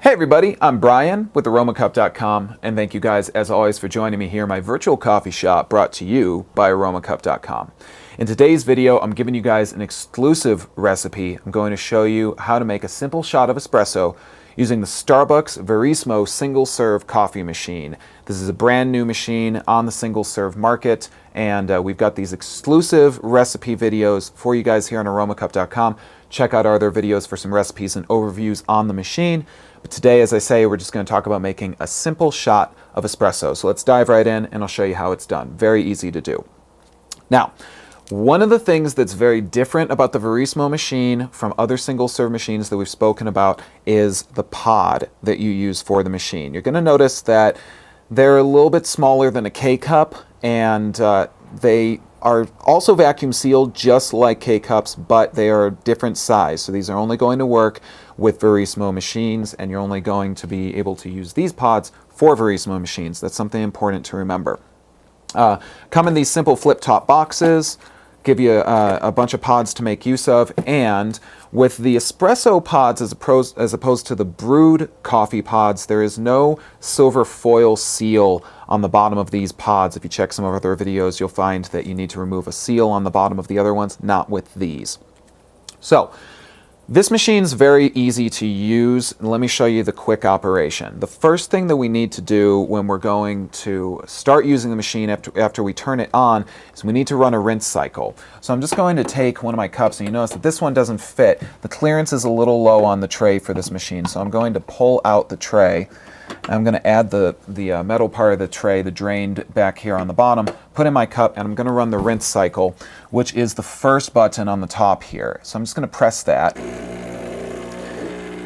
Hey everybody, I'm Brian with Aromacup.com, and thank you guys as always for joining me here in my virtual coffee shop brought to you by Aromacup.com. In today's video, I'm giving you guys an exclusive recipe. I'm going to show you how to make a simple shot of espresso using the Starbucks Verismo single-serve coffee machine. This is a brand new machine on the single-serve market, and we've got these exclusive recipe videos for you guys here on Aromacup.com. Check out our other videos for some recipes and overviews on the machine. But today, as I say, we're just going to talk about making a simple shot of espresso. So let's dive right in and I'll show you how it's done. Very easy to do. Now, one of the things that's very different about the Verismo machine from other single-serve machines that we've spoken about is the pod that you use for the machine. You're going to notice that they're a little bit smaller than a K-cup, and they are also vacuum sealed just like K-cups, but they are a different size. So these are only going to work with Verismo machines, and you're only going to be able to use these pods for Verismo machines. That's something important to remember. Come in these simple flip-top boxes, give you a bunch of pods to make use of, and with the espresso pods as opposed to the brewed coffee pods, there is no silver foil seal on the bottom of these pods. If you check some of our other videos, you'll find that you need to remove a seal on the bottom of the other ones, not with these. So this machine's very easy to use. Let me show you the quick operation. The first thing that we need to do when we're going to start using the machine after we turn it on is we need to run a rinse cycle. So I'm just going to take one of my cups, and you notice that this one doesn't fit. The clearance is a little low on the tray for this machine, so I'm going to pull out the tray. I'm going to add the metal part of the tray, the drained back here on the bottom, put in my cup, and I'm going to run the rinse cycle, which is the first button on the top here. So I'm just going to press that.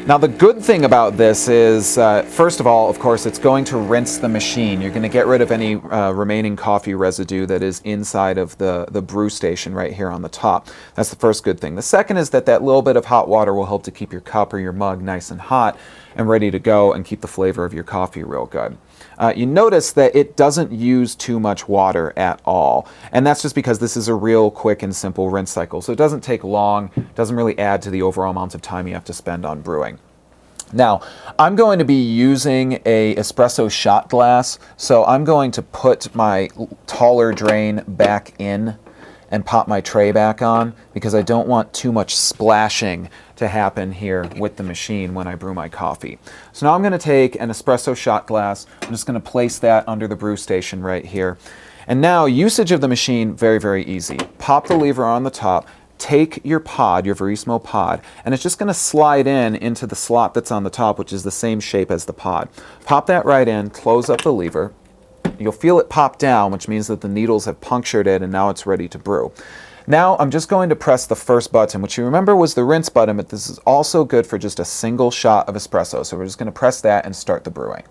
Now the good thing about this is, first of all, of course, it's going to rinse the machine. You're going to get rid of any remaining coffee residue that is inside of the brew station right here on the top. That's the first good thing. The second is that little bit of hot water will help to keep your cup or your mug nice and hot and ready to go and keep the flavor of your coffee real good. You notice that it doesn't use too much water at all, and that's just because this is a real quick and simple rinse cycle. So it doesn't take long, doesn't really add to the overall amount of time you have to spend on brewing. Now, I'm going to be using a espresso shot glass, so I'm going to put my taller drain back in and pop my tray back on because I don't want too much splashing to happen here with the machine when I brew my coffee. So now I'm going to take an espresso shot glass. I'm just going to place that under the brew station right here. And now usage of the machine, very, very easy. Pop the lever on the top, take your pod, your Verismo pod, and it's just going to slide into the slot that's on the top, which is the same shape as the pod. Pop that right in, close up the lever. You'll feel it pop down, which means that the needles have punctured it and now it's ready to brew. Now I'm just going to press the first button, which you remember was the rinse button, but this is also good for just a single shot of espresso. So we're just going to press that and start the brewing.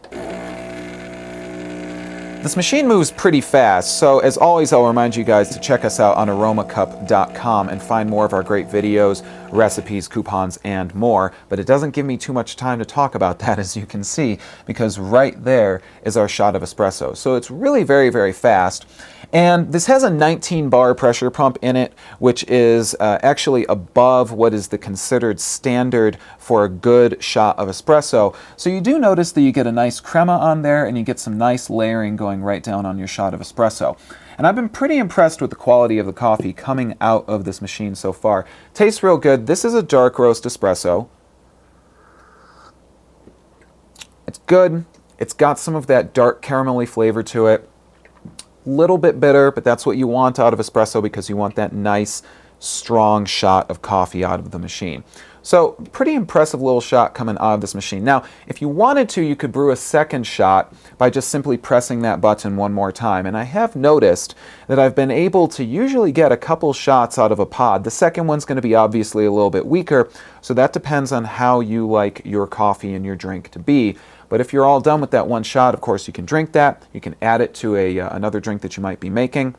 This machine moves pretty fast, so as always I'll remind you guys to check us out on Aromacup.com and find more of our great videos, recipes, coupons, and more. But it doesn't give me too much time to talk about that, as you can see, because right there is our shot of espresso. So it's really very, very fast. And this has a 19 bar pressure pump in it, which is actually above what is the considered standard for a good shot of espresso. So you do notice that you get a nice crema on there and you get some nice layering going right down on your shot of espresso. And I've been pretty impressed with the quality of the coffee coming out of this machine so far. Tastes real good. This is a dark roast espresso. It's good. It's got some of that dark caramelly flavor to it. Little bit bitter, but that's what you want out of espresso because you want that nice, strong shot of coffee out of the machine. So pretty impressive little shot coming out of this machine. Now, if you wanted to, you could brew a second shot by just simply pressing that button one more time. And I have noticed that I've been able to usually get a couple shots out of a pod. The second one's going to be obviously a little bit weaker, so that depends on how you like your coffee and your drink to be. But if you're all done with that one shot, of course, you can drink that. You can add it to another drink that you might be making.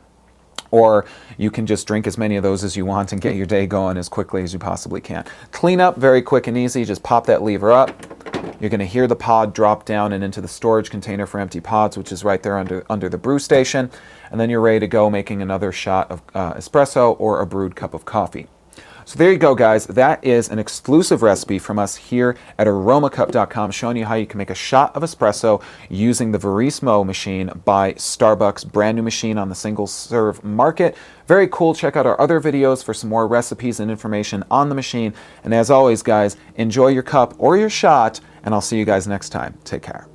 Or you can just drink as many of those as you want and get your day going as quickly as you possibly can. Clean up, very quick and easy. Just pop that lever up. You're going to hear the pod drop down and into the storage container for empty pods, which is right there under the brew station. And then you're ready to go making another shot of espresso or a brewed cup of coffee. So there you go, guys. That is an exclusive recipe from us here at Aromacup.com, showing you how you can make a shot of espresso using the Verismo machine by Starbucks, brand new machine on the single serve market. Very cool. Check out our other videos for some more recipes and information on the machine. And as always, guys, enjoy your cup or your shot, and I'll see you guys next time. Take care.